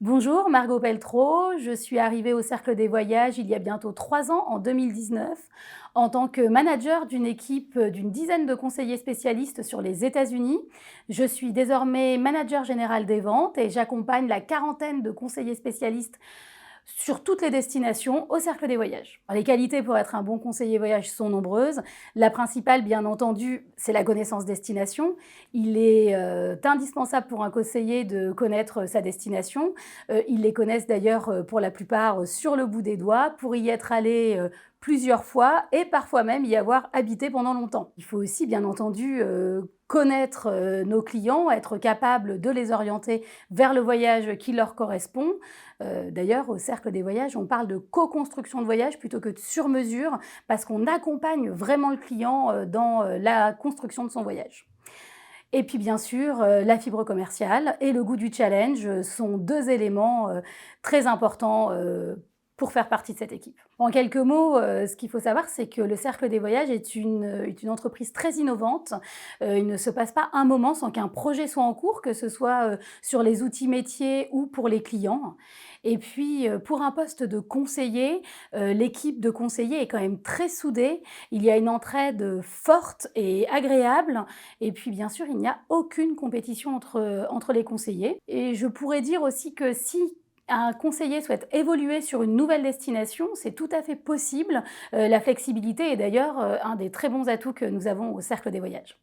Bonjour, Margot Peltreau. Je suis arrivée au Cercle des Voyages il y a bientôt 3 ans, en 2019, en tant que manager d'une équipe d'une dizaine de conseillers spécialistes sur les États-Unis. Je suis désormais manager général des ventes et j'accompagne la quarantaine de conseillers spécialistes sur toutes les destinations au Cercle des Voyages. Les qualités pour être un bon conseiller voyage sont nombreuses. La principale, bien entendu, c'est la connaissance destination. Il est indispensable pour un conseiller de connaître sa destination. Ils les connaissent d'ailleurs pour la plupart sur le bout des doigts, pour y être allé plusieurs fois et parfois même y avoir habité pendant longtemps. Il faut aussi, bien entendu, connaître nos clients, être capable de les orienter vers le voyage qui leur correspond. D'ailleurs, au Cercle des Voyages, on parle de co-construction de voyage plutôt que de sur-mesure parce qu'on accompagne vraiment le client dans la construction de son voyage. Et puis bien sûr, la fibre commerciale et le goût du challenge sont deux éléments très importants pour faire partie de cette équipe. En quelques mots, ce qu'il faut savoir, c'est que le Cercle des Voyages est une entreprise très innovante. Il ne se passe pas un moment sans qu'un projet soit en cours, que ce soit sur les outils métiers ou pour les clients. Et puis, pour un poste de conseiller, l'équipe de conseillers est quand même très soudée. Il y a une entraide forte et agréable. Et puis, bien sûr, il n'y a aucune compétition entre les conseillers. Et je pourrais dire aussi que si un conseiller souhaite évoluer sur une nouvelle destination, c'est tout à fait possible. La flexibilité est d'ailleurs un des très bons atouts que nous avons au Cercle des Voyages.